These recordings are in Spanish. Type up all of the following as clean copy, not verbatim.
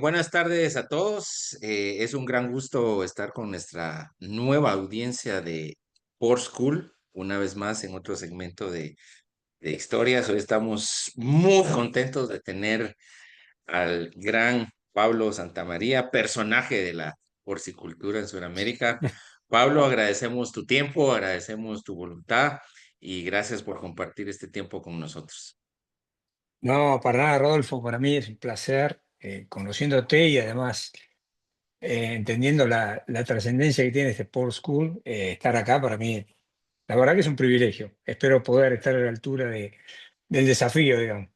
Buenas tardes a todos. Es un gran gusto estar con nuestra nueva audiencia de Por School, una vez más en otro segmento de historias. Hoy estamos muy contentos de tener al gran Pablo Santamaría, personaje de la porcicultura en Sudamérica. Pablo, agradecemos tu tiempo, agradecemos tu voluntad y gracias por compartir este tiempo con nosotros. No, para nada, Rodolfo, para mí es un placer, conociéndote y además entendiendo la trascendencia que tiene este Sport School, estar acá para mí, la verdad que es un privilegio. Espero poder estar a la altura del desafío, digamos.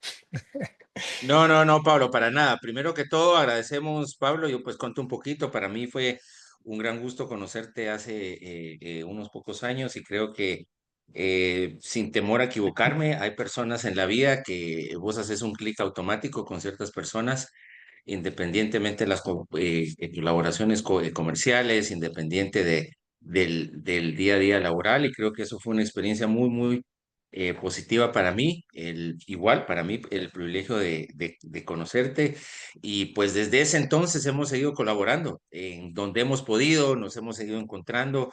No, no, no, Pablo, para nada. Primero que todo, agradecemos, Pablo. Yo pues cuento un poquito. Para mí fue un gran gusto conocerte hace unos pocos años y creo que sin temor a equivocarme, hay personas en la vida que vos haces un clic automático con ciertas personas, independientemente de las colaboraciones comerciales, independiente del día a día laboral. Y creo que eso fue una experiencia muy positiva para mí, igual para mí el privilegio de conocerte y pues desde ese entonces hemos seguido colaborando en donde hemos podido, nos hemos seguido encontrando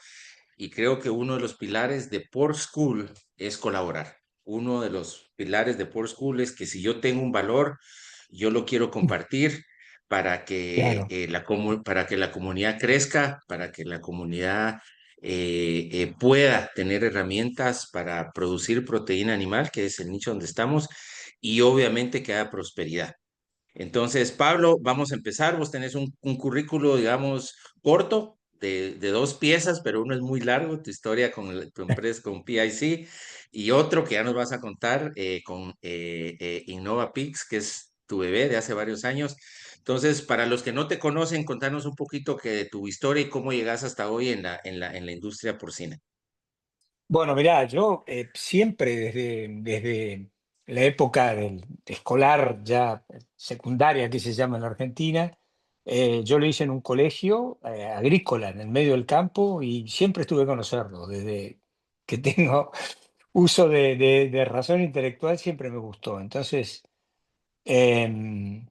y creo que uno de los pilares de Port School es colaborar. Uno de los pilares de Port School es que si yo tengo un valor, yo lo quiero compartir para que, Claro, para que la comunidad crezca, para que la comunidad pueda tener herramientas para producir proteína animal, que es el nicho donde estamos, y obviamente que haya prosperidad. Entonces, Pablo, vamos a empezar. Vos tenés un currículo, digamos, corto de dos piezas, pero uno es muy largo, tu historia con tu empresa, con PIC, y otro que ya nos vas a contar con Innova Pix, que es tu bebé de hace varios años. Entonces, para los que no te conocen, contanos un poquito que de tu historia y cómo llegas hasta hoy en la industria porcina. bueno, mirá, yo siempre desde la época del escolar, ya secundaria que se llama en la Argentina, yo lo hice en un colegio agrícola, en el medio del campo, y siempre estuve con los cerdos. Desde que tengo uso de razón intelectual, siempre me gustó. Entonces, em,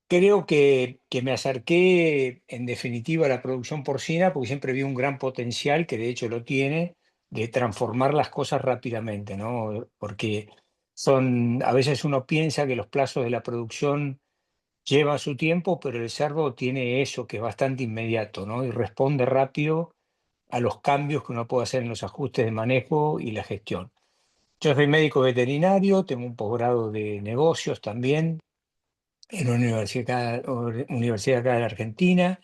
creo que me acerqué en definitiva a la producción porcina porque siempre vi un gran potencial, que de hecho lo tiene, de transformar las cosas rápidamente, ¿no? Porque a veces uno piensa que los plazos de la producción llevan su tiempo, pero el cerdo tiene eso que es bastante inmediato, ¿no? Y responde rápido a los cambios que uno puede hacer en los ajustes de manejo y la gestión. Yo soy médico veterinario, tengo un posgrado de negocios también en una universidad acá de la Argentina,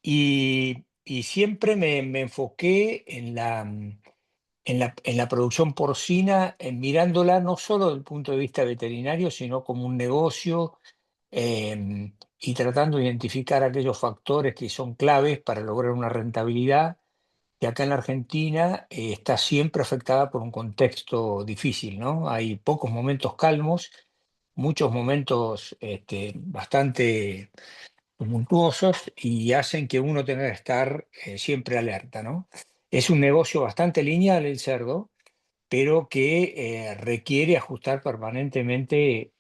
y siempre me enfoqué en la producción porcina, mirándola no solo desde el punto de vista veterinario, sino como un negocio, y tratando de identificar aquellos factores que son claves para lograr una rentabilidad que acá en la Argentina está siempre afectada por un contexto difícil, ¿no? Hay pocos momentos calmos, muchos momentos bastante tumultuosos, y hacen que uno tenga que estar siempre alerta, ¿no? Es un negocio bastante lineal el cerdo, pero que requiere ajustar permanentemente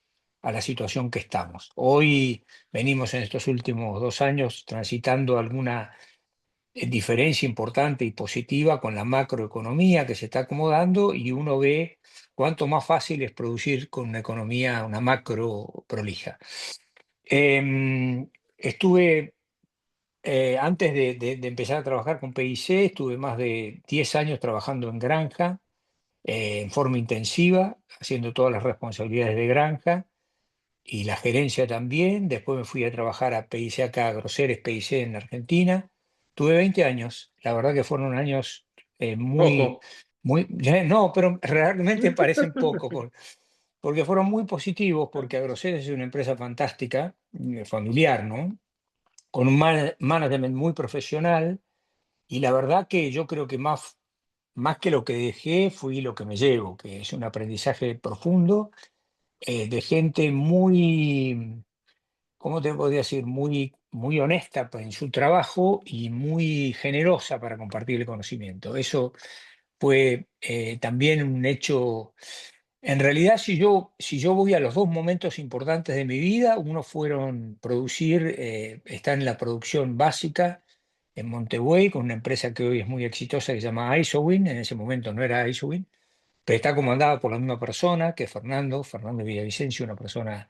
a la situación que estamos. Hoy venimos en estos últimos 2 años transitando alguna diferencia importante y positiva con la macroeconomía que se está acomodando, y uno ve cuánto más fácil es producir con una economía, una macro prolija. Estuve, antes de empezar a trabajar con PIC, estuve más de 10 años trabajando en granja, en forma intensiva, haciendo todas las responsabilidades de granja y la gerencia también. Después me fui a trabajar a PIC acá, a Groseres PIC en Argentina. Tuve 20 años. La verdad que fueron años muy, Ojo. no, pero realmente parecen poco, porque fueron muy positivos, porque Agroceres es una empresa fantástica, familiar, ¿no? Con un management muy profesional, y la verdad que yo creo que más que lo que dejé, fui lo que me llevo, que es un aprendizaje profundo, de gente muy, ¿cómo te podría decir? Muy honesta en su trabajo y muy generosa para compartir el conocimiento. Eso fue también un hecho En realidad, si yo voy a los dos momentos importantes de mi vida, uno fueron producir, está en la producción básica en Montevideo, con una empresa que hoy es muy exitosa que se llama Isowin. En ese momento no era Isowin, pero está comandada por la misma persona que Fernando Villavicencio, una persona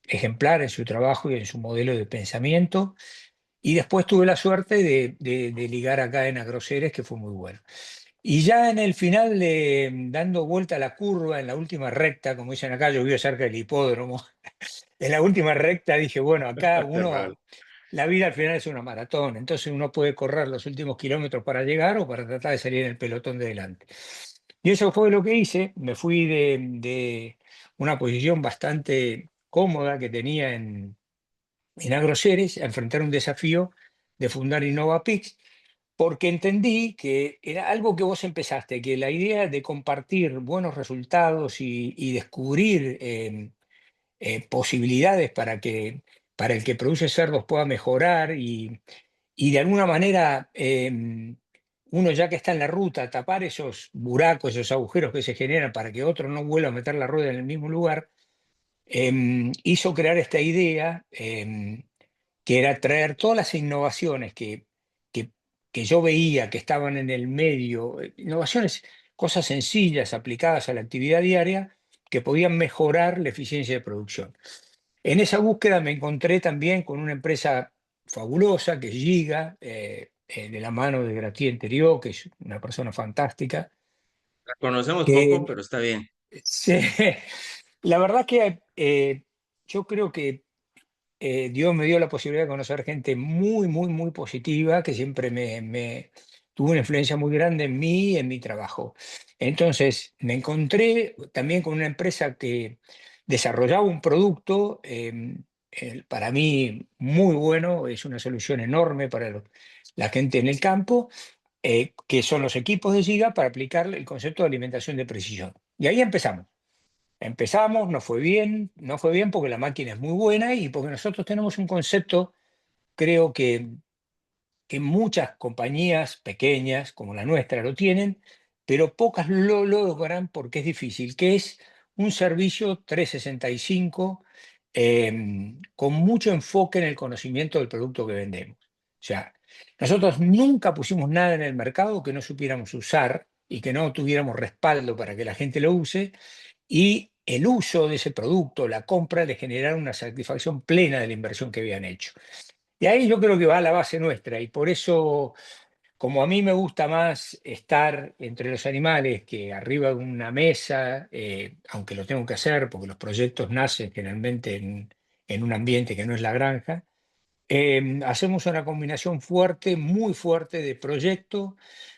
ejemplar en su trabajo y en su modelo de pensamiento. Y después tuve la suerte de ligar acá en Agroceres, que fue muy bueno. Y ya en el final, dando vuelta a la curva, en la última recta, como dicen acá, yo vivo cerca del hipódromo, en la última recta dije, bueno, acá Pablo. la vida al final es una maratón, entonces uno puede correr los últimos kilómetros para llegar o para tratar de salir en el pelotón de delante. Y eso fue lo que hice, me fui de una posición bastante cómoda que tenía en Agroceres a enfrentar un desafío de fundar InnovaPix, porque entendí que era algo que vos empezaste, que la idea de compartir buenos resultados y descubrir posibilidades para el que produce cerdos pueda mejorar y de alguna manera uno ya que está en la ruta, tapar esos buracos, esos agujeros que se generan para que otro no vuelva a meter la rueda en el mismo lugar, hizo crear esta idea, que era traer todas las innovaciones que, que yo veía que estaban en el medio, innovaciones, cosas sencillas aplicadas a la actividad diaria que podían mejorar la eficiencia de producción. En esa búsqueda me encontré también con una empresa fabulosa que es Giga, de la mano de Gratier Interior, que es una persona fantástica, La conocemos poco, que pero está bien. la verdad que yo creo que Dios me dio la posibilidad de conocer gente muy, muy, muy positiva que siempre tuvo una influencia muy grande en mí y en mi trabajo. Entonces, me encontré también con una empresa que desarrollaba un producto, para mí muy bueno, es una solución enorme para la gente en el campo, que son los equipos de Giga para aplicar el concepto de alimentación de precisión. Y ahí empezamos. Empezamos, no fue bien porque la máquina es muy buena y porque nosotros tenemos un concepto, creo que muchas compañías pequeñas como la nuestra lo tienen, pero pocas lo logran porque es difícil, que es un servicio 365 con mucho enfoque en el conocimiento del producto que vendemos. O sea, nosotros nunca pusimos nada en el mercado que no supiéramos usar y que no tuviéramos respaldo para que la gente lo use, y el uso de ese producto, la compra, le generaron una satisfacción plena de la inversión que habían hecho. Y ahí yo creo que va la base nuestra, y por eso, como a mí me gusta más estar entre los animales que arriba de una mesa, aunque lo tengo que hacer porque los proyectos nacen generalmente en un ambiente que no es la granja, hacemos una combinación fuerte, muy fuerte de proyecto,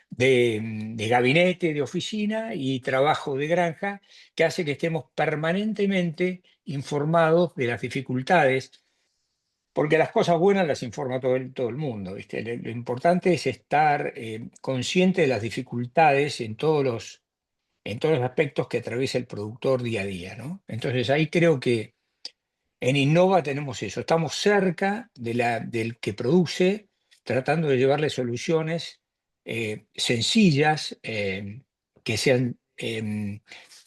de gabinete, de oficina y trabajo de granja, que hace que estemos permanentemente informados de las dificultades, porque las cosas buenas las informa todo el mundo, ¿viste? Lo importante es estar consciente de las dificultades en todos los aspectos que atraviesa el productor día a día, ¿no? Entonces ahí creo que en Innova tenemos eso, estamos cerca del que produce, tratando de llevarle soluciones sencillas, que sean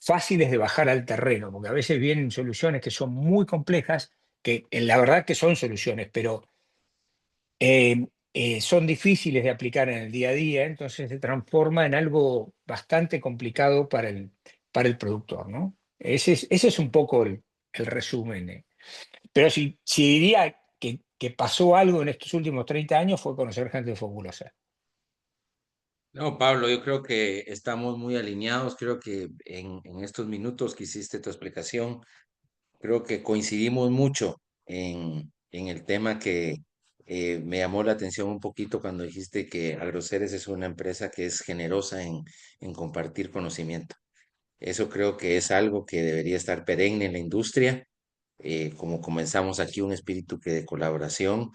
fáciles de bajar al terreno, porque a veces vienen soluciones que son muy complejas, que en la verdad que son soluciones, pero son difíciles de aplicar en el día a día, entonces se transforma en algo bastante complicado para el productor, ¿no? Ese es un poco el resumen. Pero si diría que pasó algo en estos últimos 30 años fue conocer gente fabulosa. No, Pablo, yo creo que estamos muy alineados. Creo que en estos minutos que hiciste tu explicación, creo que coincidimos mucho en el tema que me llamó la atención un poquito cuando dijiste que Agroceres es una empresa que es generosa en compartir conocimiento. Eso creo que es algo que debería estar perenne en la industria. Como comenzamos aquí, un espíritu que de colaboración,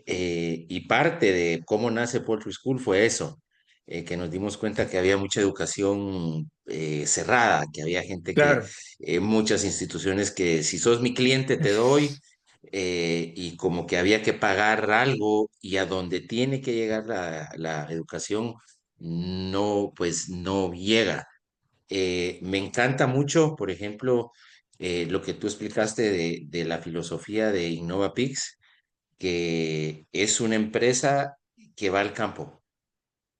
y parte de cómo nace Poultry School fue eso, que nos dimos cuenta que había mucha educación cerrada, que había gente que, Claro, muchas instituciones que si sos mi cliente te doy, y como que había que pagar algo y a donde tiene que llegar la educación, no, pues no llega. Me encanta mucho, por ejemplo, lo que tú explicaste de la filosofía de InnovaPix, que es una empresa que va al campo.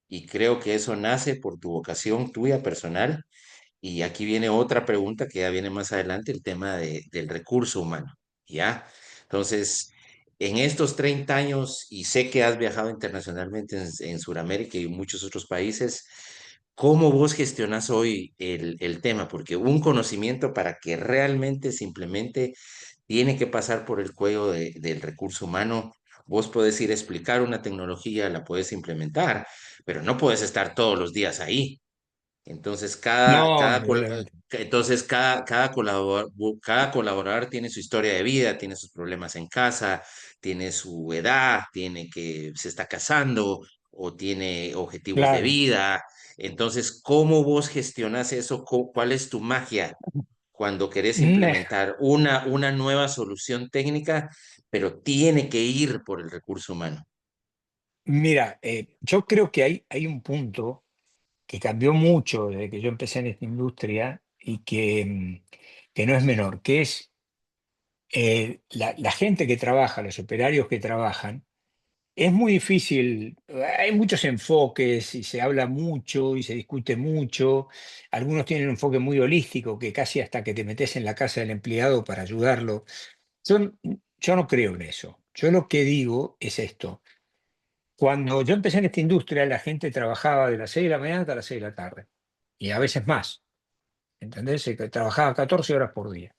Y creo que eso nace por tu vocación tuya personal. Y aquí viene otra pregunta que ya viene más adelante, el tema del recurso humano, ¿ya? Entonces, en estos 30 años, y sé que has viajado internacionalmente en Sudamérica y en muchos otros países, ¿cómo vos gestionas hoy el tema? Porque un conocimiento para que realmente simplemente tiene que pasar por el cuello del recurso humano. Vos podés ir a explicar una tecnología, la puedes implementar, pero no puedes estar todos los días ahí. Entonces, No, indudablemente. cada colaborador tiene su historia de vida, tiene sus problemas en casa, tiene su edad, tiene que se está casando o tiene objetivos de Claro. vida. Entonces, ¿cómo vos gestionas eso? ¿Cuál es tu magia cuando querés Mm, implementar una nueva solución técnica, pero tiene que ir por el recurso humano? Mira, yo creo que hay un punto que cambió mucho desde que yo empecé en esta industria y que no es menor, que es la gente que trabaja, los operarios que trabajan. Es muy difícil, hay muchos enfoques y se habla mucho y se discute mucho. Algunos tienen un enfoque muy holístico, que casi hasta que te metes en la casa del empleado para ayudarlo. Yo, yo no creo en eso. Yo lo que digo es esto. Cuando yo empecé en esta industria, la gente trabajaba de las 6 de la mañana hasta las 6 de la tarde, y a veces más, ¿entendés? Que trabajaba 14 horas por día.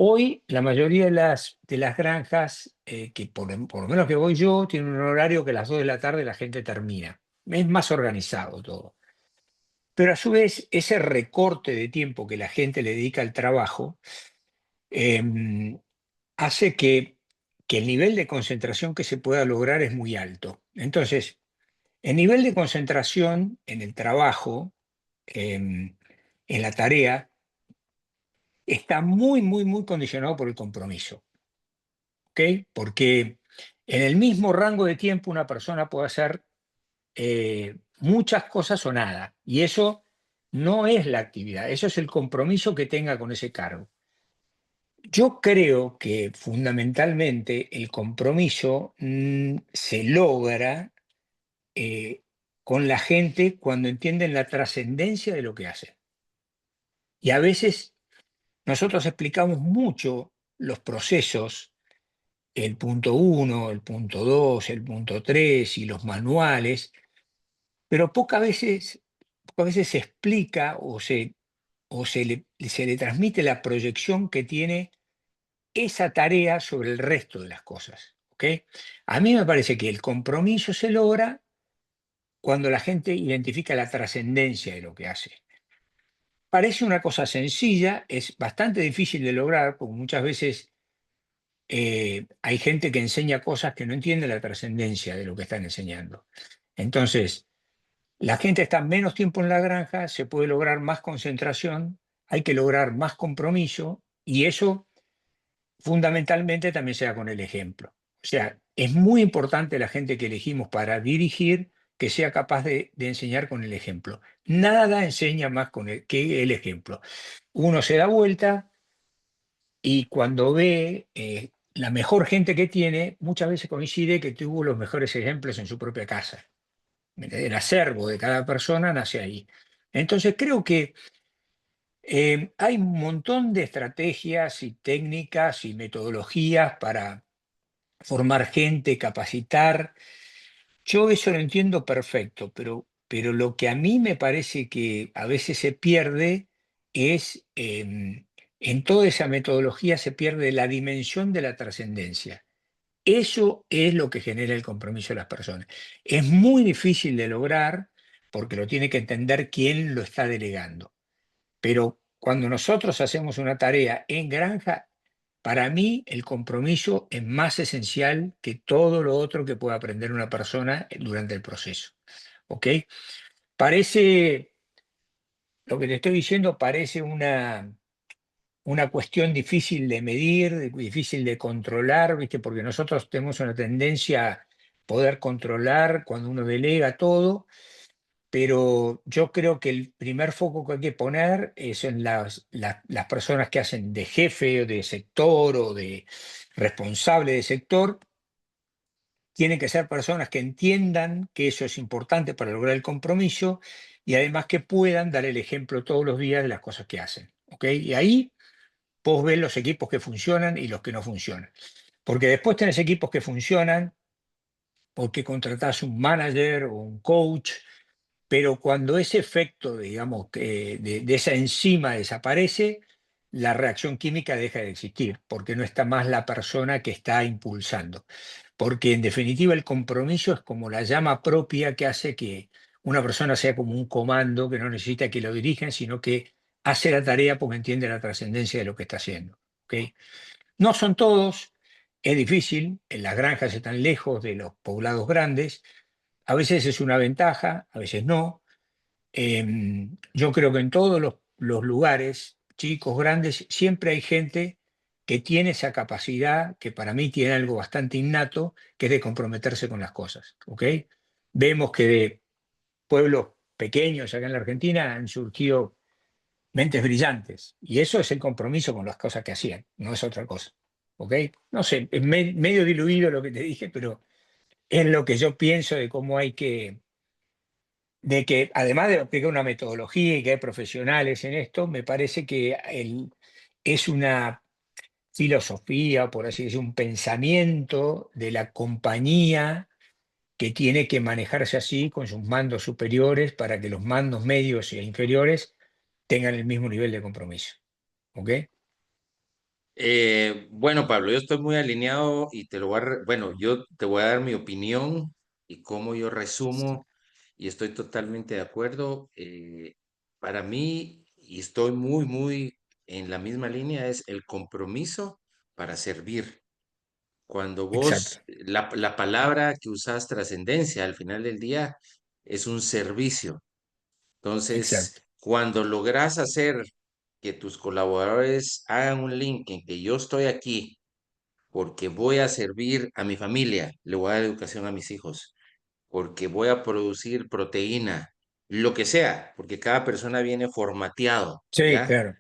Hoy, la mayoría de las granjas, que por lo menos que voy yo, tienen un horario que a las 2 de la tarde la gente termina. Es más organizado todo. Pero a su vez, ese recorte de tiempo que la gente le dedica al trabajo em, hace que el nivel de concentración que se pueda lograr es muy alto. Entonces, el nivel de concentración en el trabajo, em, en la tarea, está muy, muy, muy condicionado por el compromiso. ¿Ok? Porque en el mismo rango de tiempo una persona puede hacer muchas cosas o nada. Y eso no es la actividad, eso es el compromiso que tenga con ese cargo. Yo creo que fundamentalmente el compromiso se logra con la gente cuando entienden la trascendencia de lo que hacen. Y a veces nosotros explicamos mucho los procesos, el punto uno, el punto 2, el punto 3 y los manuales, pero pocas veces se explica o se le transmite la proyección que tiene esa tarea sobre el resto de las cosas. ¿Ok? A mí me parece que el compromiso se logra cuando la gente identifica la trascendencia de lo que hace. Parece una cosa sencilla, es bastante difícil de lograr, porque muchas veces hay gente que enseña cosas que no entiende la trascendencia de lo que están enseñando. Entonces, la gente está menos tiempo en la granja, se puede lograr más concentración, hay que lograr más compromiso y eso fundamentalmente también se da con el ejemplo. O sea, es muy importante la gente que elegimos para dirigir que sea capaz de enseñar con el ejemplo. Nada enseña más que el ejemplo. Uno se da vuelta y cuando ve la mejor gente que tiene, muchas veces coincide que tuvo los mejores ejemplos en su propia casa. El acervo de cada persona nace ahí. Entonces creo que hay un montón de estrategias y técnicas y metodologías para formar gente, capacitar. Yo eso lo entiendo perfecto, pero lo que a mí me parece que a veces se pierde es, en toda esa metodología se pierde la dimensión de la trascendencia. Eso es lo que genera el compromiso de las personas. Es muy difícil de lograr porque lo tiene que entender quién lo está delegando. Pero cuando nosotros hacemos una tarea en granja, para mí el compromiso es más esencial que todo lo otro que pueda aprender una persona durante el proceso. ¿Ok? Parece, lo que te estoy diciendo parece una cuestión difícil de medir, difícil de controlar, ¿viste? Porque nosotros tenemos una tendencia a poder controlar cuando uno delega todo, pero yo creo que el primer foco que hay que poner es en las personas que hacen de jefe o de sector o de responsable de sector. Tienen que ser personas que entiendan que eso es importante para lograr el compromiso y además que puedan dar el ejemplo todos los días de las cosas que hacen. ¿Ok? Y ahí vos ves los equipos que funcionan y los que no funcionan. Porque después tenés equipos que funcionan porque contratás un manager o un coach, pero cuando ese efecto, digamos, de esa enzima desaparece, la reacción química deja de existir, porque no está más la persona que está impulsando. Porque en definitiva el compromiso es como la llama propia que hace que una persona sea como un comando que no necesita que lo dirijan, sino que hace la tarea porque entiende la trascendencia de lo que está haciendo. ¿Ok? No son todos, es difícil, en las granjas están lejos de los poblados grandes, a veces es una ventaja, a veces no. Yo creo que en todos los lugares, chicos, grandes, siempre hay gente que tiene esa capacidad, que para mí tiene algo bastante innato, que es de comprometerse con las cosas. ¿Ok? Vemos que de pueblos pequeños acá en la Argentina han surgido mentes brillantes, y eso es el compromiso con las cosas que hacían, no es otra cosa. ¿Ok? No sé, es medio diluido lo que te dije, pero es lo que yo pienso de cómo hay que de que además de aplicar una metodología y que hay profesionales en esto, me parece que es una filosofía, por así decirlo, un pensamiento de la compañía que tiene que manejarse así con sus mandos superiores para que los mandos medios e inferiores tengan el mismo nivel de compromiso. ¿Ok? Bueno, Pablo, yo estoy muy alineado y te lo voy a, bueno, yo te voy a dar mi opinión y cómo yo resumo y estoy totalmente de acuerdo. Para mí, y estoy muy en la misma línea, es el compromiso para servir. Cuando Exacto, vos, la palabra que usas, trascendencia, al final del día es un servicio. Entonces, exacto. cuando logras hacer que tus colaboradores hagan un link en que yo estoy aquí porque voy a servir a mi familia, le voy a dar educación a mis hijos, porque voy a producir proteína, lo que sea, porque cada persona viene formateado, Sí, ¿ya? claro.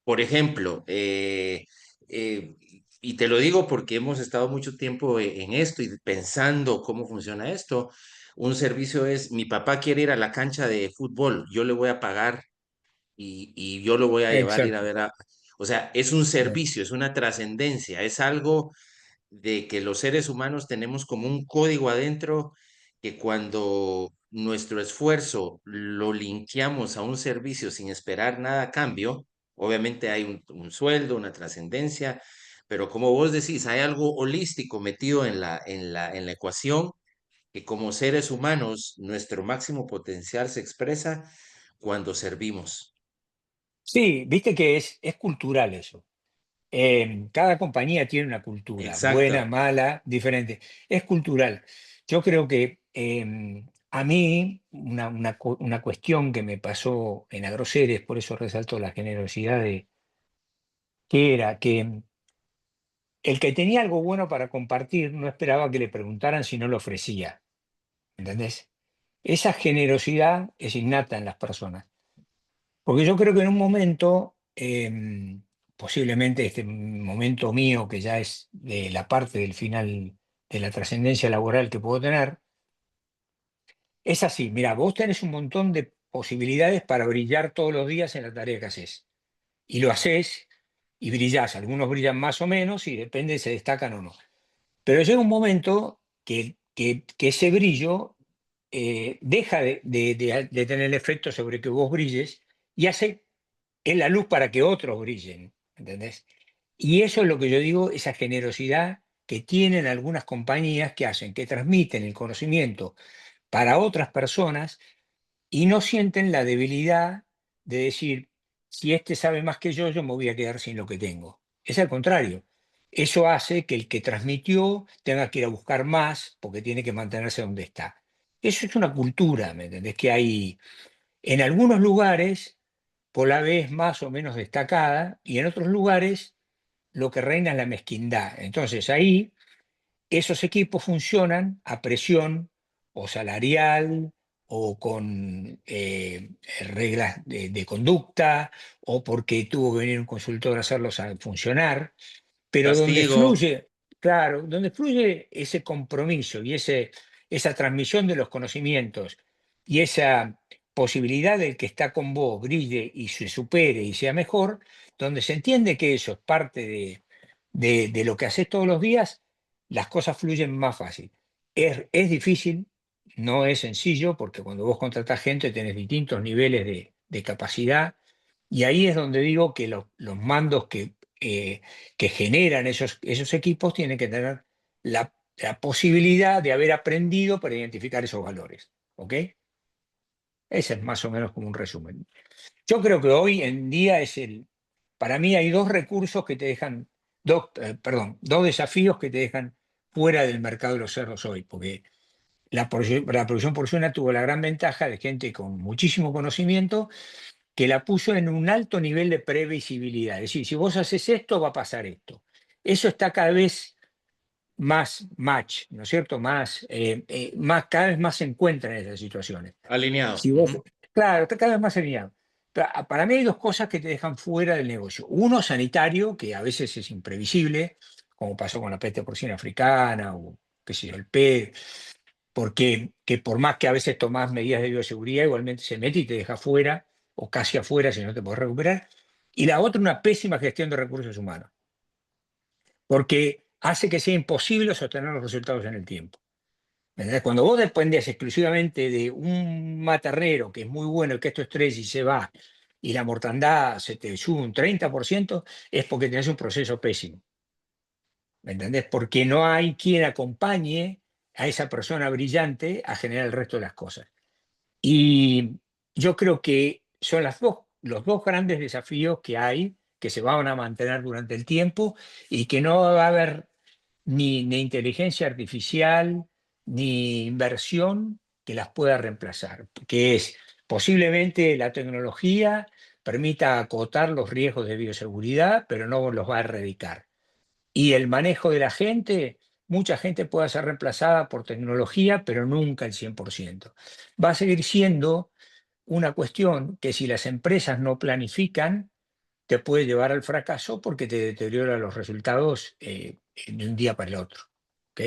Por ejemplo, eh, y te lo digo porque hemos estado mucho tiempo en esto y pensando cómo funciona esto. Un servicio es, mi papá quiere ir a la cancha de fútbol, yo le voy a pagar y yo lo voy a llevar a ir a Exacto. ver a... O sea, es un Claro. servicio, es una trascendencia, es algo de que los seres humanos tenemos como un código adentro que cuando nuestro esfuerzo lo linkeamos a un servicio sin esperar nada a cambio, obviamente hay un sueldo, una trascendencia, pero como vos decís, hay algo holístico metido en la ecuación que como seres humanos nuestro máximo potencial se expresa cuando servimos. Sí, viste que es cultural eso. Cada compañía tiene una cultura, buena, Exacto. mala, diferente. Es cultural. Yo creo que a mí una cuestión que me pasó en Agroceres, por eso resalto la generosidad que era que el que tenía algo bueno para compartir no esperaba que le preguntaran si no lo ofrecía. ¿Entendés? Esa generosidad es innata en las personas. Porque yo creo que en un momento, posiblemente este momento mío, que ya es de la parte del final de la trascendencia laboral que puedo tener, es así. Mira, vos tenés un montón de posibilidades para brillar todos los días en la tarea que haces. Y lo haces y brillás. Algunos brillan más o menos y depende si se destacan o no. Pero llega un momento que ese brillo deja de tener efecto sobre que vos brilles y hace es la luz para que otros brillen, ¿entendés? Y eso es lo que yo digo, esa generosidad que tienen algunas compañías que hacen, que transmiten el conocimiento para otras personas y no sienten la debilidad de decir, si este sabe más que yo me voy a quedar sin lo que tengo. Es al contrario. Eso hace que el que transmitió tenga que ir a buscar más porque tiene que mantenerse donde está. Eso es una cultura, ¿me entendés? Que hay en algunos lugares por la vez más o menos destacada y en otros lugares lo que reina es la mezquindad. Entonces ahí esos equipos funcionan a presión o salarial o con reglas de conducta, o porque tuvo que venir un consultor a hacerlos a funcionar, pero donde Castigo. fluye, claro, donde fluye ese compromiso y esa transmisión de los conocimientos y esa posibilidad del que está con vos brille y se supere y sea mejor, donde se entiende que eso es parte de lo que haces todos los días, las cosas fluyen más fácil. Es difícil, no es sencillo, porque cuando vos contratás gente tenés distintos niveles de capacidad, y ahí es donde digo que los mandos que generan esos equipos tienen que tener la posibilidad de haber aprendido para identificar esos valores. ¿Ok? Ese es más o menos como un resumen. Yo creo que hoy en día para mí hay dos recursos que te dejan, perdón, dos desafíos que te dejan fuera del mercado de los cerdos hoy, porque la producción porcina tuvo la gran ventaja de gente con muchísimo conocimiento que la puso en un alto nivel de previsibilidad. Es decir, si vos haces esto, va a pasar esto. Eso está cada vez más match, ¿no es cierto? Cada vez más se encuentra en esas situaciones. Alineado. Si vos, Ujú. claro, está cada vez más alineado. Para mí hay dos cosas que te dejan fuera del negocio. Uno, sanitario, que a veces es imprevisible, como pasó con la peste porcina africana o qué sé yo, el PED, porque que por más que a veces tomás medidas de bioseguridad, igualmente se mete y te deja fuera, o casi afuera si no te podés recuperar. Y la otra, una pésima gestión de recursos humanos, porque hace que sea imposible sostener los resultados en el tiempo. ¿Entendés? Cuando vos dependés exclusivamente de un maternero que es muy bueno y que esto estrés y se va, y la mortandad se te sube un 30%, es porque tenés un proceso pésimo. ¿Me entendés? Porque no hay quien acompañe a esa persona brillante a generar el resto de las cosas. Y yo creo que son los dos grandes desafíos que hay, que se van a mantener durante el tiempo y que no va a haber ni inteligencia artificial ni inversión que las pueda reemplazar, que es posiblemente la tecnología permita acotar los riesgos de bioseguridad, pero no los va a erradicar. Y el manejo de la gente, mucha gente puede ser reemplazada por tecnología, pero nunca el 100%. Va a seguir siendo una cuestión que si las empresas no planifican, te puede llevar al fracaso porque te deteriora los resultados de un día para el otro. ¿Ok?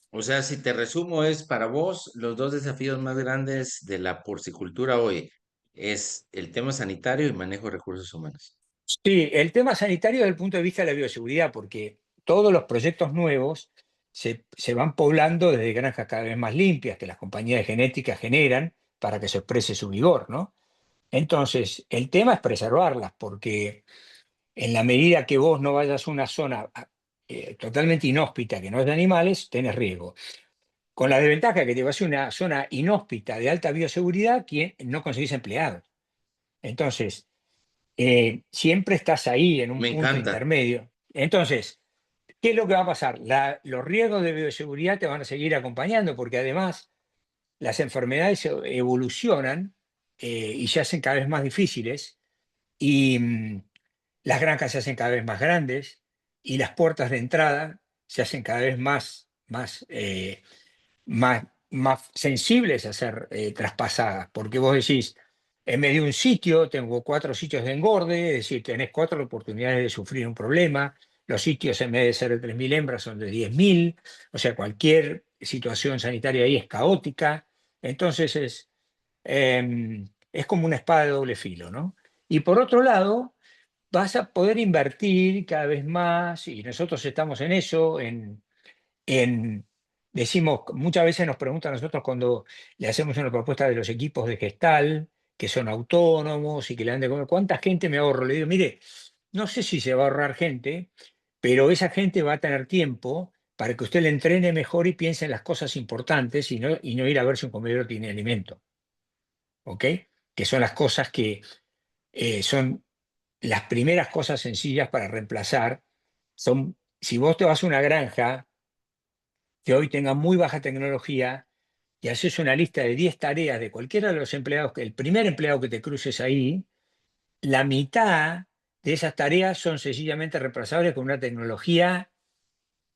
O sea, si te resumo, es para vos los dos desafíos más grandes de la porcicultura hoy es el tema sanitario y manejo de recursos humanos. Sí, el tema sanitario desde el punto de vista de la bioseguridad, porque todos los proyectos nuevos se van poblando desde granjas cada vez más limpias que las compañías de genética generan para que se exprese su vigor, ¿no? Entonces, el tema es preservarlas, porque en la medida que vos no vayas a una zona totalmente inhóspita, que no es de animales, tenés riesgo. Con la desventaja que te vas a una zona inhóspita de alta bioseguridad, que no conseguís empleados. Entonces, siempre estás ahí en un Me punto encanta. intermedio. Entonces, ¿qué es lo que va a pasar? Los riesgos de bioseguridad te van a seguir acompañando, porque además las enfermedades evolucionan y se hacen cada vez más difíciles, y las granjas se hacen cada vez más grandes, y las puertas de entrada se hacen cada vez más sensibles a ser traspasadas, porque vos decís, en medio de un sitio tengo 4 sitios de engorde, es decir, tenés 4 oportunidades de sufrir un problema, los sitios en vez de ser de 3.000 hembras son de 10.000, o sea, cualquier situación sanitaria ahí es caótica, entonces es como una espada de doble filo, ¿no? Y por otro lado, vas a poder invertir cada vez más, y nosotros estamos en eso, decimos, muchas veces nos preguntan a nosotros cuando le hacemos una propuesta de los equipos de gestal, que son autónomos y que le dan de comer, ¿cuánta gente me ahorro? Le digo, mire, no sé si se va a ahorrar gente, pero esa gente va a tener tiempo para que usted le entrene mejor y piense en las cosas importantes y no ir a ver si un comedor tiene alimento, ¿ok? Que son las cosas que son las primeras cosas sencillas para reemplazar. Si vos te vas a una granja que hoy tenga muy baja tecnología y haces una lista de 10 tareas de cualquiera de los empleados, que el primer empleado que te cruces ahí, la mitad de esas tareas son sencillamente reemplazables con una tecnología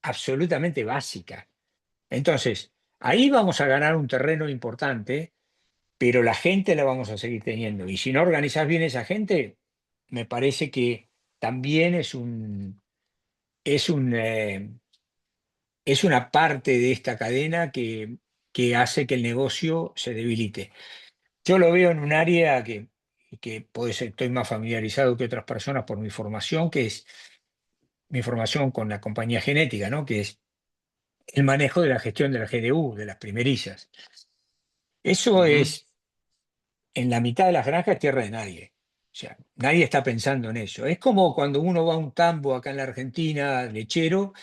absolutamente básica. Entonces, Ahí vamos a ganar un terreno importante, pero la gente la vamos a seguir teniendo. Y si no organizás bien esa gente, me parece que también es un, es una parte de esta cadena que hace que el negocio se debilite. Yo lo veo en un área que puede ser, estoy más familiarizado que otras personas por mi formación, que es mi formación con la compañía genética, ¿no? Que es el manejo de la gestión de la GDU, de las primerizas. Eso Ujú. es, en la mitad de las granjas, tierra de nadie. O sea, nadie está pensando en eso. Es como cuando uno va a un tambo acá en la Argentina, lechero,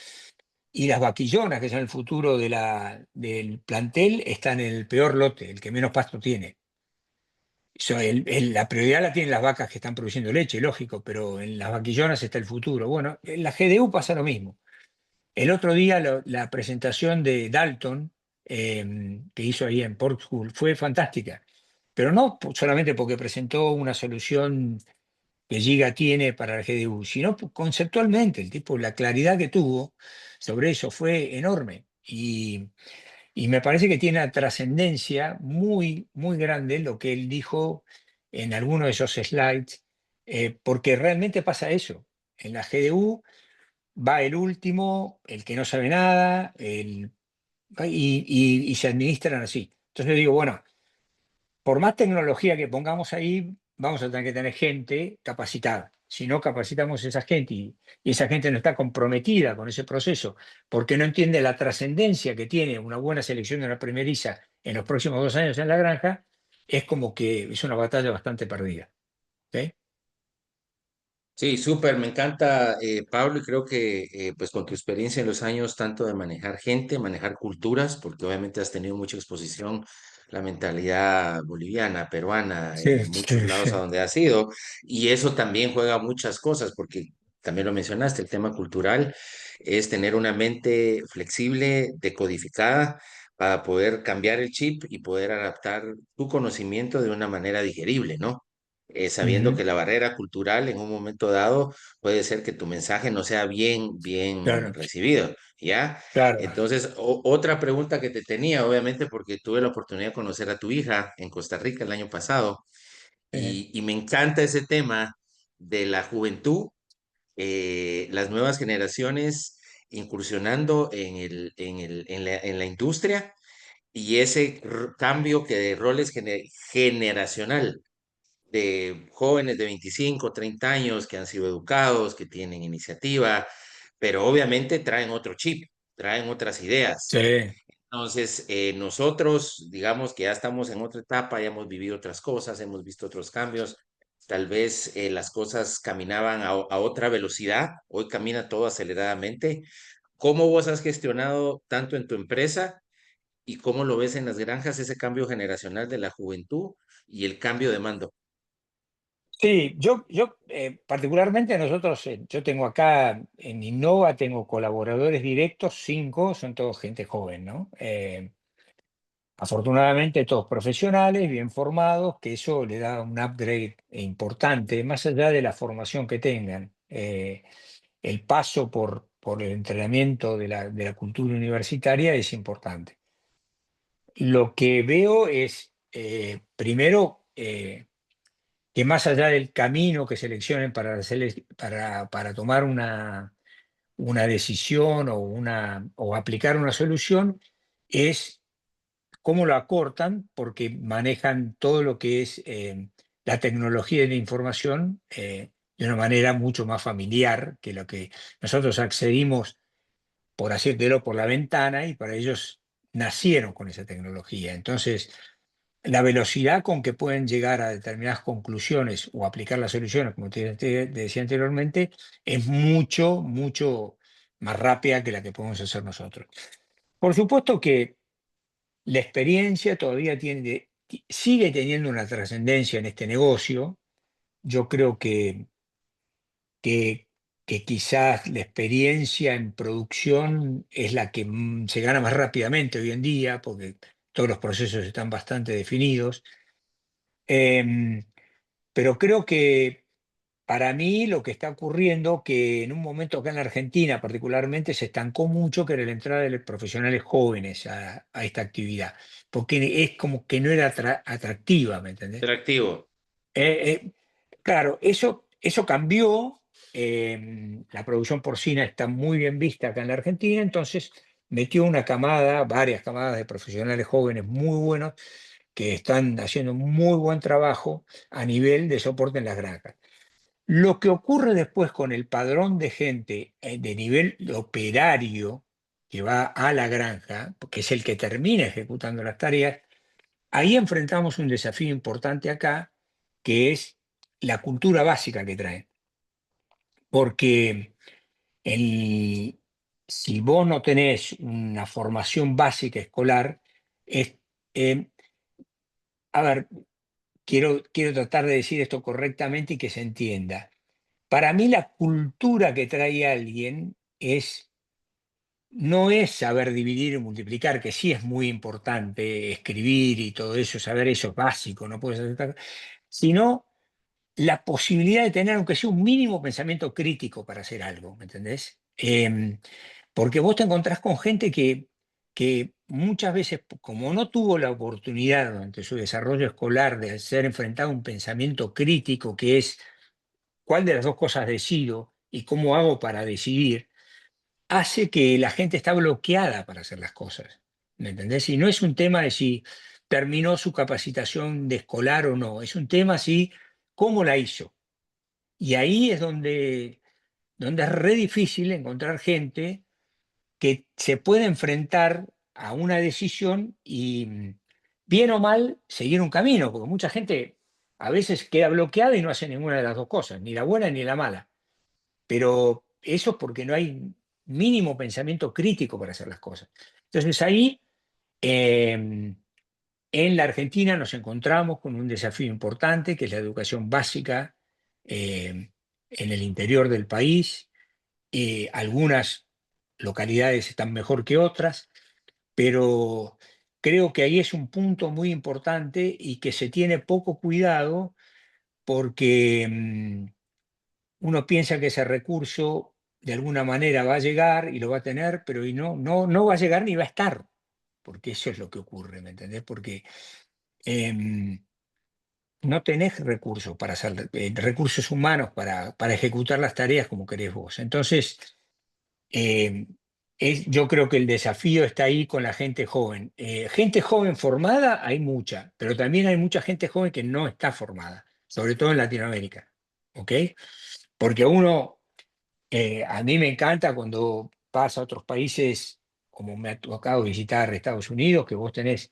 y las vaquillonas, que son el futuro del plantel, están en el peor lote, el que menos pasto tiene. La prioridad la tienen las vacas que están produciendo leche, lógico, pero en las vaquillonas está el futuro. Bueno, en la GDU pasa lo mismo. El otro día la presentación de Dalton, que hizo ahí en Port School, fue fantástica, pero no solamente porque presentó una solución que Giga tiene para la GDU, sino conceptualmente, el tipo, la claridad que tuvo sobre eso fue enorme. Y me parece que tiene una trascendencia muy, muy grande lo que él dijo en alguno de esos slides, porque realmente pasa eso. En la GDU va el último, el que no sabe nada, y se administran así. Entonces yo digo, bueno, por más tecnología que pongamos ahí, vamos a tener que tener gente capacitada. Si no capacitamos a esa gente y esa gente no está comprometida con ese proceso porque no entiende la trascendencia que tiene una buena selección de una primeriza en los próximos 2 años en la granja, es como que es una batalla bastante perdida. ¿Ok? Sí, súper, me encanta, Pablo, y creo que pues con tu experiencia en los años, tanto de manejar gente, manejar culturas, porque obviamente has tenido mucha exposición, la mentalidad boliviana, peruana, Sí, muchos sí, lados a sí. donde has ido, y eso también juega muchas cosas, porque también lo mencionaste, el tema cultural es tener una mente flexible, decodificada, para poder cambiar el chip y poder adaptar tu conocimiento de una manera digerible, ¿no? Sabiendo Ujú. que la barrera cultural en un momento dado puede ser que tu mensaje no sea bien Claro, recibido, ¿ya? claro. Entonces, otra pregunta que te tenía, obviamente, porque tuve la oportunidad de conocer a tu hija en Costa Rica el año pasado, y me encanta ese tema de la juventud, las nuevas generaciones incursionando en la industria y ese cambio que de roles generacional de jóvenes de 25 30 años que han sido educados, que tienen iniciativa, pero obviamente traen otro chip, traen otras Sí, ideas. Entonces, nosotros, digamos que ya estamos en otra etapa, ya hemos vivido otras cosas, hemos visto otros cambios. Tal vez las cosas caminaban a otra velocidad, hoy camina todo aceleradamente. ¿Cómo vos has gestionado tanto en tu empresa y cómo lo ves en las granjas ese cambio generacional de la juventud y el cambio de mando? sí, particularmente nosotros, yo tengo acá en Innova, tengo colaboradores directos, 5, son todos gente joven, ¿no? Afortunadamente todos profesionales, bien formados, que eso le da un upgrade importante, más allá de la formación que tengan. El paso por el entrenamiento de la cultura universitaria es importante. Lo que veo es, primero, que más allá del camino que seleccionen para tomar una decisión o aplicar una solución, es cómo lo acortan, porque manejan todo lo que es la tecnología de la información de una manera mucho más familiar que lo que nosotros accedimos, por así decirlo, por la ventana, y para ellos nacieron con esa tecnología. Entonces, la velocidad con que pueden llegar a determinadas conclusiones o aplicar las soluciones, como te decía anteriormente, es mucho, mucho más rápida que la que podemos hacer nosotros. Por supuesto que la experiencia todavía sigue teniendo una trascendencia en este negocio. Yo creo que, que quizás la experiencia en producción es la que se gana más rápidamente hoy en día, porque todos los procesos están bastante definidos. Em, pero creo que para mí lo que está ocurriendo, que en un momento acá en la Argentina particularmente se estancó mucho, que era la entrada de los profesionales jóvenes a esta actividad, porque es como que no era atractiva, ¿me entendés? Interactivo. Eh, claro, eso cambió. La producción porcina está muy bien vista acá en la Argentina, entonces metió una camada, varias camadas de profesionales jóvenes muy buenos que están haciendo muy buen trabajo a nivel de soporte en las granjas. Lo que ocurre después con el padrón de gente de nivel operario que va a la granja, que es el que termina ejecutando las tareas, ahí enfrentamos un desafío importante acá, que es la cultura básica que traen. Porque si vos no tenés una formación básica escolar, es, eh, a ver, quiero tratar de decir esto correctamente y que se entienda. Para mí la cultura que trae alguien no es saber dividir y multiplicar, que sí es muy importante escribir y todo eso, saber eso es básico, no puedes hacer, sino la posibilidad de tener, aunque sea un mínimo pensamiento crítico para hacer algo, ¿me entendés? Porque vos te encontrás con gente que muchas veces, como no tuvo la oportunidad durante su desarrollo escolar de ser enfrentado a un pensamiento crítico, que es cuál de las dos cosas decido y cómo hago para decidir, hace que la gente está bloqueada para hacer las cosas. ¿Me entendés? Y no es un tema de si terminó su capacitación de escolar o no, es un tema si cómo la hizo. Y ahí es donde es re difícil encontrar gente que se puede enfrentar a una decisión y, bien o mal, seguir un camino, porque mucha gente a veces queda bloqueada y no hace ninguna de las dos cosas, ni la buena ni la mala. Pero eso es porque no hay mínimo pensamiento crítico para hacer las cosas. Entonces ahí, eh, en la Argentina nos encontramos con un desafío importante, que es la educación básica en el interior del país. Algunas localidades están mejor que otras, pero creo que ahí es un punto muy importante y que se tiene poco cuidado porque uno piensa que ese recurso de alguna manera va a llegar y lo va a tener, pero y no va a llegar ni va a estar, porque eso es lo que ocurre, ¿me entendés? Porque em, no tenés recursos para hacer, recursos humanos para ejecutar las tareas como querés vos. Entonces, em, yo creo que el desafío está ahí con la gente joven. Gente joven formada hay mucha, pero también hay mucha gente joven que no está formada, sobre todo en Latinoamérica. ¿Ok? Porque a mí me encanta cuando vas a otros países, como me ha tocado visitar Estados Unidos, que vos tenés,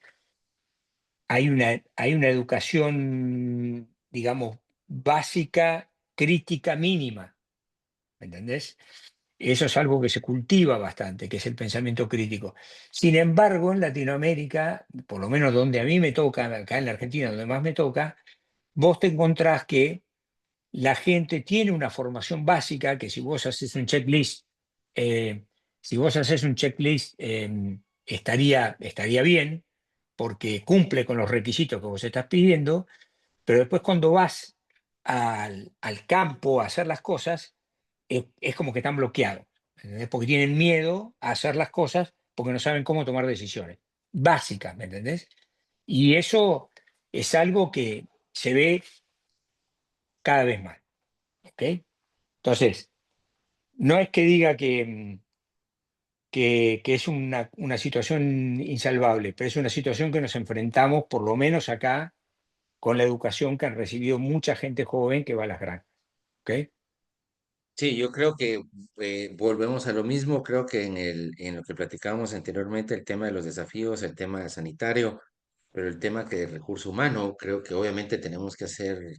hay una educación, digamos, básica, crítica mínima, ¿me entendés? Eso es algo que se cultiva bastante, que es el pensamiento crítico. Sin embargo, en Latinoamérica, por lo menos donde a mí me toca, acá en la Argentina, donde más me toca, vos te encontrás que la gente tiene una formación básica que eh, si vos haces un checklist, estaría bien, porque cumple con los requisitos que vos estás pidiendo, pero después cuando vas al campo a hacer las cosas, es como que están bloqueados, ¿entendés? Porque tienen miedo a hacer las cosas porque no saben cómo tomar decisiones básicas, ¿me entendés? Y eso es algo que se ve cada vez más, ¿ok? Entonces, no es que diga que es una situación insalvable, pero es una situación que nos enfrentamos, por lo menos acá, con la educación que han recibido mucha gente joven que va a las granjas. ¿Ok? Sí, yo creo que volvemos a lo mismo, creo que en lo que platicábamos anteriormente, el tema de los desafíos, el tema sanitario, pero el tema que de recurso humano, creo que obviamente tenemos que hacer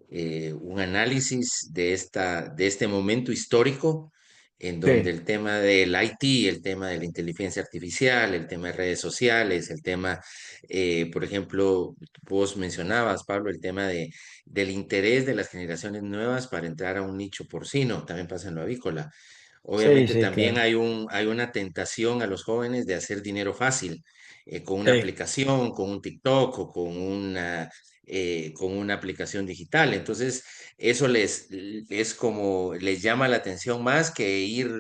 un análisis de este momento histórico en donde Sí, el tema del IT, el tema de la inteligencia artificial, el tema de redes sociales, el tema, por ejemplo, vos mencionabas, Pablo, el tema del interés de las generaciones nuevas para entrar a un nicho porcino, también pasa en lo avícola. sí, Obviamente sí, también claro. hay una tentación a los jóvenes de hacer dinero fácil con una Sí, aplicación, con un TikTok o con una con una aplicación digital. Entonces, eso es como les llama la atención más que ir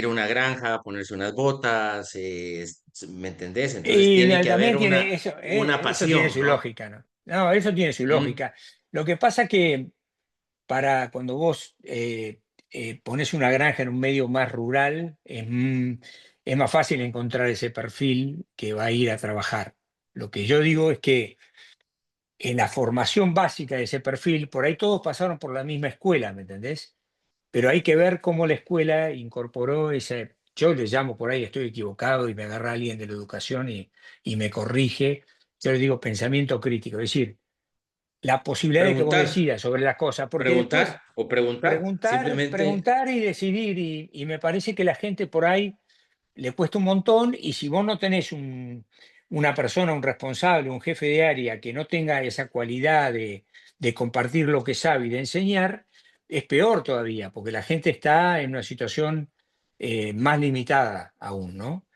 a una granja, ponerse unas botas, ¿me entendés? Entonces Y tiene que haber también tiene eso, una eso tiene pasión, su ¿no? lógica, ¿no? No, eso tiene su Mm, lógica. Lo que pasa que para cuando vos pones una granja en un medio más rural, es más fácil encontrar ese perfil que va a ir a trabajar. Lo que yo digo es que en la formación básica de ese perfil, por ahí todos pasaron por la misma escuela, ¿me entendés? Pero hay que ver cómo la escuela incorporó ese, yo le llamo por ahí, estoy equivocado y me agarra alguien de la educación y me corrige, yo le digo pensamiento crítico, es decir, la posibilidad de que vos preguntar, decidas sobre las cosas, porque preguntar después o preguntar, simplemente preguntar y decidir, y me parece que la gente por ahí le cuesta un montón, y si vos no tenés una persona, un responsable, un jefe de área que no tenga esa cualidad de compartir lo que sabe y de enseñar, es peor todavía, porque la gente está en una situación más limitada aún, ¿no?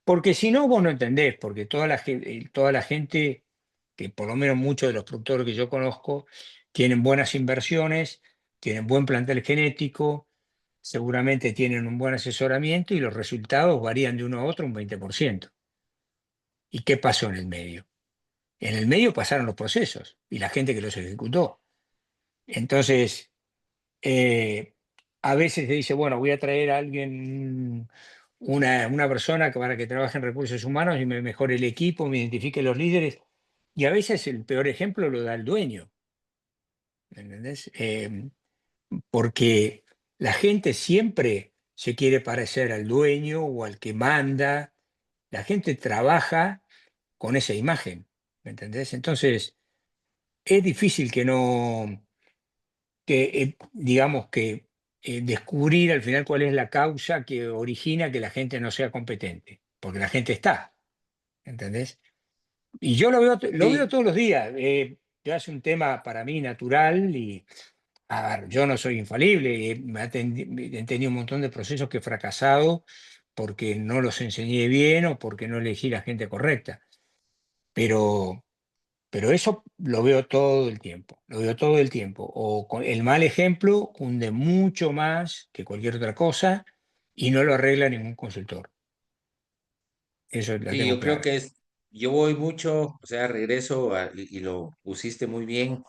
Porque si no, vos no entendés, porque toda la gente, que por lo menos muchos de los productores que yo conozco, tienen buenas inversiones, tienen buen plantel genético, seguramente tienen un buen asesoramiento y los resultados varían de uno a otro un 20%. ¿Y qué pasó en el medio? En el medio pasaron los procesos y la gente que los ejecutó. Entonces, eh, a veces se dice, bueno, voy a traer a alguien, una persona para que trabaje en recursos humanos y me mejore el equipo, me identifique los líderes. Y a veces el peor ejemplo lo da el dueño, ¿me entendés? Porque la gente siempre se quiere parecer al dueño o al que manda. La gente trabaja con esa imagen, ¿me entendés? Entonces, es difícil que no, digamos que descubrir al final cuál es la causa que origina que la gente no sea competente, porque la gente está, ¿entendés? Y yo lo veo sí. todos los días. Ya es un tema para mí natural y, a ver, yo no soy infalible. He tenido un montón de procesos que he fracasado porque no los enseñé bien o porque no elegí la gente correcta. Pero Pero eso lo veo todo el tiempo, lo veo todo el tiempo. El mal ejemplo hunde mucho más que cualquier otra cosa y no lo arregla ningún consultor. Eso la Sí, tengo yo creo clara. que yo voy mucho, o sea, regreso y lo pusiste muy bien,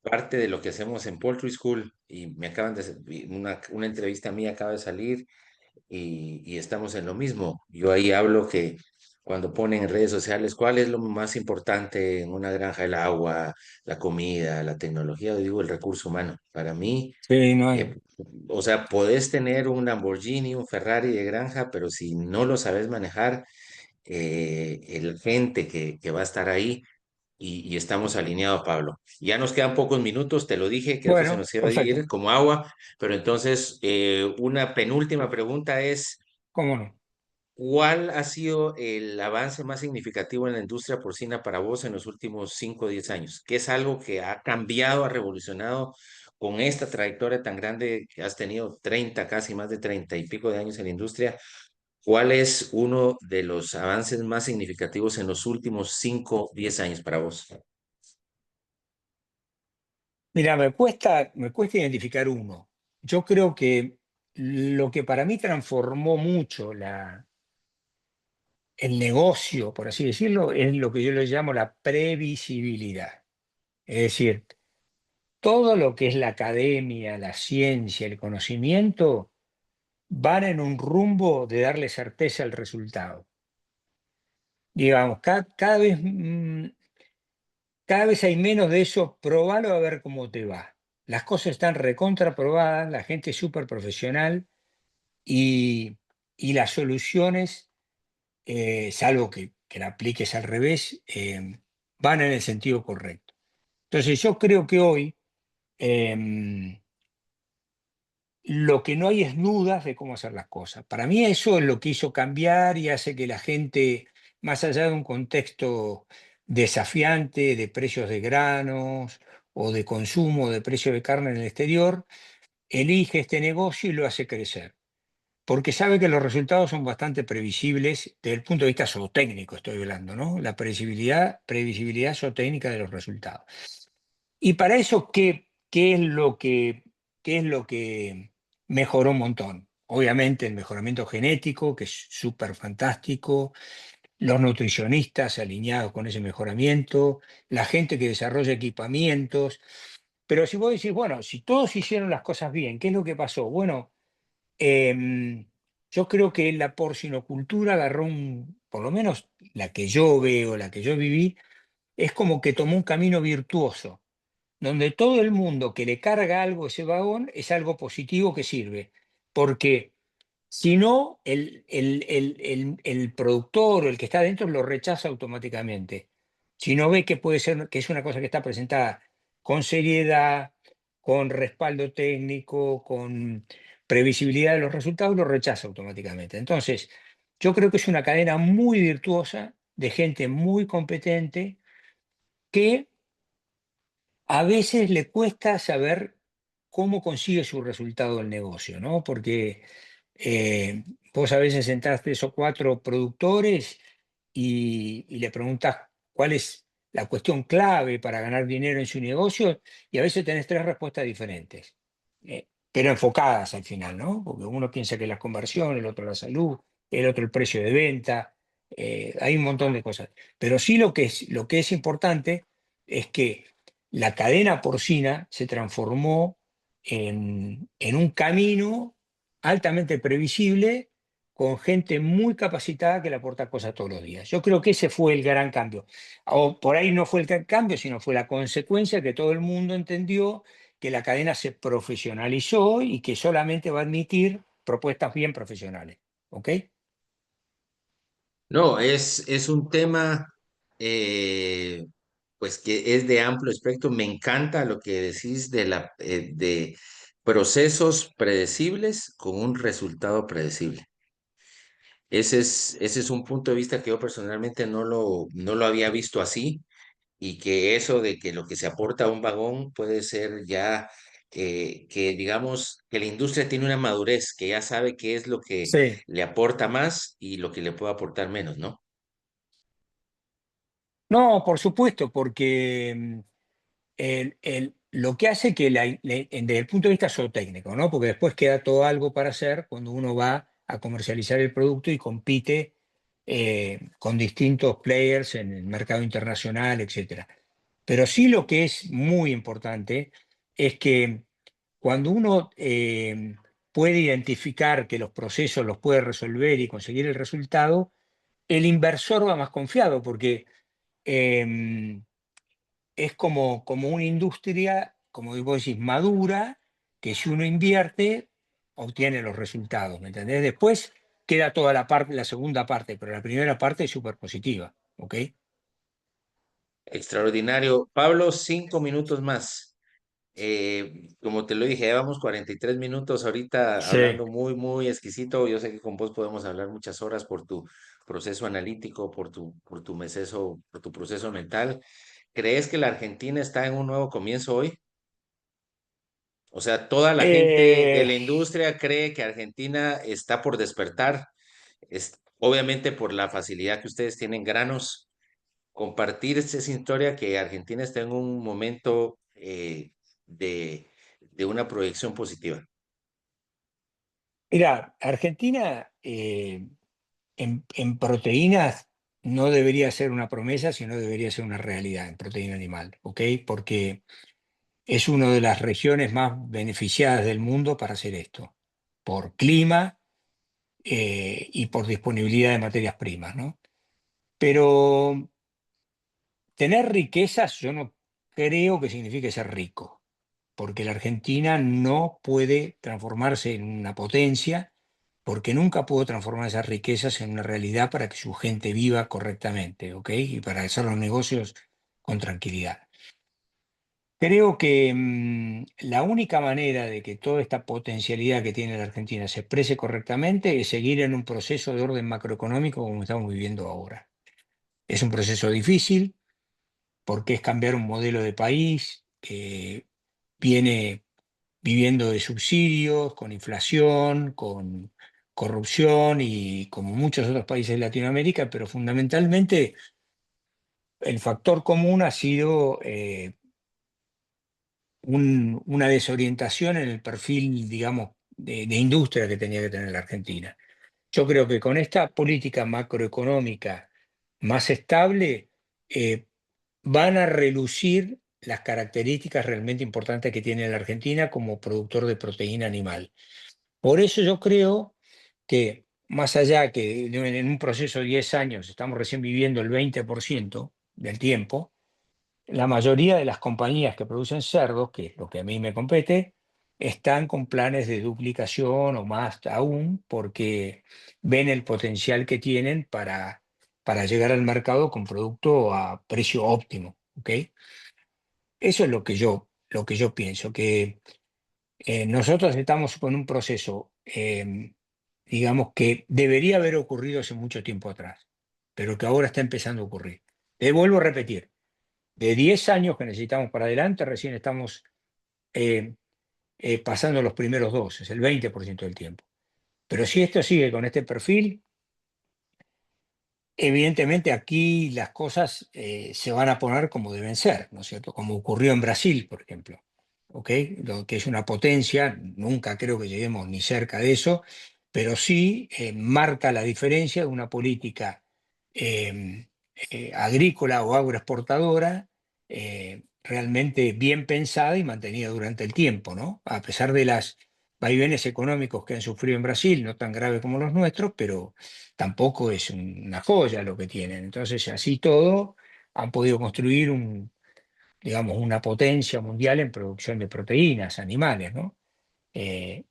parte de lo que hacemos en Poultry School, y me acaban de, una entrevista mía acaba de salir, y estamos en lo mismo. Yo ahí hablo que cuando ponen en redes sociales cuál es lo más importante en una granja, el agua, la comida, la tecnología, yo digo el recurso humano. Para mí, Sí, no hay. eh, o sea, podés tener un Lamborghini, un Ferrari de granja, pero si no lo sabes manejar, el gente que va a estar ahí, y estamos alineados, Pablo. Ya nos quedan pocos minutos, te lo dije que esto se Bueno, nos iba a ir perfecto. como agua, pero entonces una penúltima pregunta es, ¿Cómo no? ¿cuál ha sido el avance más significativo en la industria porcina para vos en los últimos 5 o 10 años? ¿Qué es algo que ha cambiado, ha revolucionado con esta trayectoria tan grande que has tenido, 30, casi más de 30 y pico de años en la industria? ¿Cuál es uno de los avances más significativos en los últimos 5, 10 años para vos? Mira, me cuesta identificar uno. Yo creo que lo que para mí transformó mucho el negocio, por así decirlo, es lo que yo le llamo la previsibilidad. Es decir, todo lo que es la academia, la ciencia, el conocimiento, van en un rumbo de darle certeza al resultado. Digamos, cada vez hay menos de eso, probalo a ver cómo te va. Las cosas están recontraprobadas, la gente es súper profesional y las soluciones, salvo que la apliques al revés, van en el sentido correcto. Entonces yo creo que hoy em, lo que no hay es dudas de cómo hacer las cosas. Para mí eso es lo que hizo cambiar y hace que la gente, más allá de un contexto desafiante de precios de granos o de consumo de precio de carne en el exterior, elige este negocio y lo hace crecer. porque sabe que los resultados son bastante previsibles desde el punto de vista zootécnico, estoy hablando, ¿no? La previsibilidad zootécnica de los resultados. Y para eso, qué es lo que mejoró un montón? Obviamente el mejoramiento genético, que es súper fantástico, los nutricionistas alineados con ese mejoramiento, la gente que desarrolla equipamientos. Pero si vos decís, bueno, si todos hicieron las cosas bien, ¿qué es lo que pasó? Bueno, em, yo creo que la porcinocultura agarró por lo menos la que yo veo, la que yo viví, es como que tomó un camino virtuoso donde todo el mundo que le carga algo a ese vagón es algo positivo que sirve, porque si no, el productor o el que está adentro lo rechaza automáticamente. Si no ve que puede ser, que es una cosa que está presentada con seriedad, con respaldo técnico, con previsibilidad de los resultados, lo rechaza automáticamente. Entonces, yo creo que es una cadena muy virtuosa de gente muy competente que a veces le cuesta saber cómo consigue su resultado el negocio, ¿no? Porque vos a veces sentás 3 o 4 productores y le preguntas cuál es la cuestión clave para ganar dinero en su negocio y a veces tenés 3 respuestas diferentes, pero enfocadas al final, ¿no? Porque uno piensa que la conversión, el otro la salud, el otro el precio de venta, hay un montón de cosas. Pero sí lo que es importante es que la cadena porcina se transformó en un camino altamente previsible con gente muy capacitada que le aporta cosas todos los días. Yo creo que ese fue el gran cambio. O por ahí no fue el gran cambio, sino fue la consecuencia que todo el mundo entendió que la cadena se profesionalizó y que solamente va a admitir propuestas bien profesionales. ¿Ok? No, es un tema eh, pues que es de amplio espectro. Me encanta lo que decís de procesos predecibles con un resultado predecible. Ese es un punto de vista que yo personalmente no lo había visto así y que eso de que lo que se aporta a un vagón puede ser ya que digamos que la industria tiene una madurez, que ya sabe qué es lo que Sí. le aporta más y lo que le puede aportar menos, ¿no? No, por supuesto, porque lo que hace que, desde el punto de vista zootécnico, ¿no? Porque después queda todo algo para hacer cuando uno va a comercializar el producto y compite con distintos players en el mercado internacional, etcétera. Pero sí lo que es muy importante es que cuando uno puede identificar que los procesos los puede resolver y conseguir el resultado, el inversor va más confiado porque em, es como una industria, como vos decís, madura, que si uno invierte, obtiene los resultados, ¿me entendés? Después queda toda la parte, la segunda parte, pero la primera parte es súper positiva, ¿ok? Extraordinario. Pablo, 5 minutos más. Como te lo dije, llevamos 43 minutos ahorita Sí. hablando muy exquisito. Yo sé que con vos podemos hablar muchas horas por tu proceso analítico, por tu proceso mental. ¿Crees que la Argentina está en un nuevo comienzo hoy? O sea, toda la gente de Eh, la industria cree que Argentina está por despertar. Obviamente por la facilidad que ustedes tienen granos compartir esa historia que Argentina está en un momento de una proyección positiva. Mira, Argentina en proteínas no debería ser una promesa, sino debería ser una realidad en proteína animal, ¿ok? Porque es una de las regiones más beneficiadas del mundo para hacer esto, por clima y por disponibilidad de materias primas, ¿no? Pero tener riquezas yo no creo que signifique ser rico, porque la Argentina no puede transformarse en una potencia, porque nunca pudo transformar esas riquezas en una realidad para que su gente viva correctamente, ¿ok? Y para hacer los negocios con tranquilidad. Creo que la única manera de que toda esta potencialidad que tiene la Argentina se exprese correctamente es seguir en un proceso de orden macroeconómico como estamos viviendo ahora. Es un proceso difícil porque es cambiar un modelo de país que viene viviendo de subsidios, con inflación, con corrupción y como muchos otros países de Latinoamérica, pero fundamentalmente el factor común ha sido una desorientación en el perfil, digamos, de industria que tenía que tener la Argentina. Yo creo que con esta política macroeconómica más estable, eh, van a relucir las características realmente importantes que tiene la Argentina como productor de proteína animal. Por eso yo creo que más allá que en un proceso de 10 años estamos recién viviendo el 20% del tiempo, la mayoría de las compañías que producen cerdos, que es lo que a mí me compete, están con planes de duplicación o más aún, porque ven el potencial que tienen para llegar al mercado con producto a precio óptimo. ¿Ok? Eso es lo que yo pienso, que nosotros estamos con un proceso, digamos, que debería haber ocurrido hace mucho tiempo atrás, pero que ahora está empezando a ocurrir. Te vuelvo a repetir, de 10 años que necesitamos para adelante, recién estamos eh, pasando los primeros dos, es el 20% del tiempo. Pero si esto sigue con este perfil, evidentemente aquí las cosas se van a poner como deben ser, ¿no es cierto? Como ocurrió en Brasil, por ejemplo, ¿ok? Lo que es una potencia, nunca creo que lleguemos ni cerca de eso, pero sí marca la diferencia de una política eh, agrícola o agroexportadora realmente bien pensada y mantenida durante el tiempo, ¿no? A pesar de las vaivenes económicos que han sufrido en Brasil, no tan grave como los nuestros, pero tampoco es una joya lo que tienen. Entonces, así todo, han podido construir digamos, una potencia mundial en producción de proteínas animales, ¿no? Eh,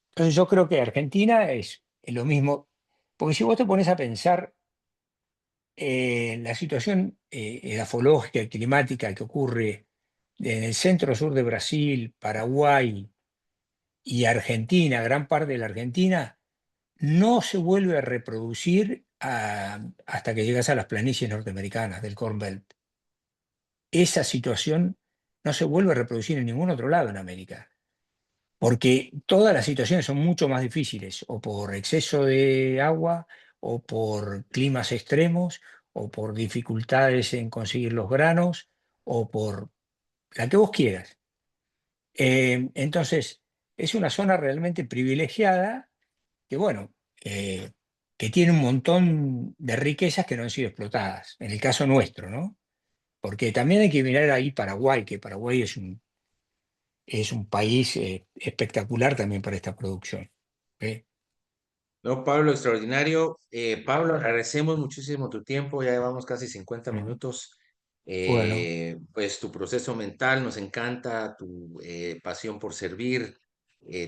entonces, yo creo que Argentina es lo mismo, porque si vos te pones a pensar la situación edafológica y climática que ocurre en el centro sur de Brasil, Paraguay y Argentina, gran parte de la Argentina, no se vuelve a reproducir hasta que llegas a las planicies norteamericanas del Corn Belt. Esa situación no se vuelve a reproducir en ningún otro lado en América, porque todas las situaciones son mucho más difíciles, o por exceso de agua, o por climas extremos, o por dificultades en conseguir los granos, o por la que vos quieras. Entonces, es una zona realmente privilegiada que bueno, que tiene un montón de riquezas que no han sido explotadas, en el caso nuestro, ¿no? Porque también hay que mirar ahí Paraguay, que Paraguay es un país espectacular también para esta producción. ¿Eh? No, Pablo, extraordinario. Pablo, agradecemos muchísimo tu tiempo, ya llevamos casi 50 Mm. minutos. Bueno, Pues tu proceso mental nos encanta, tu pasión por servir,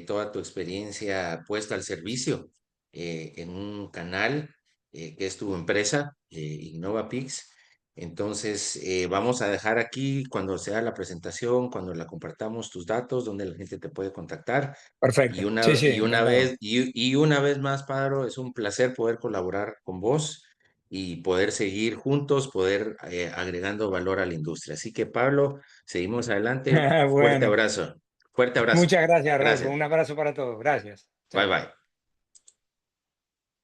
toda tu experiencia puesta al servicio en un canal que es tu empresa, InnovaPix. Entonces, vamos a dejar aquí cuando sea la presentación, cuando la compartamos tus datos, donde la gente te puede contactar. perfecto. Sí, sí, encantado. Y una vez más, Padro, es un placer poder colaborar con vos y poder seguir juntos, poder agregando valor a la industria. Así que, Pablo, seguimos adelante. Fuerte Bueno, abrazo. Fuerte abrazo. muchas gracias, Rodolfo. Gracias. Un abrazo para todos. Gracias. Bye Chao. bye.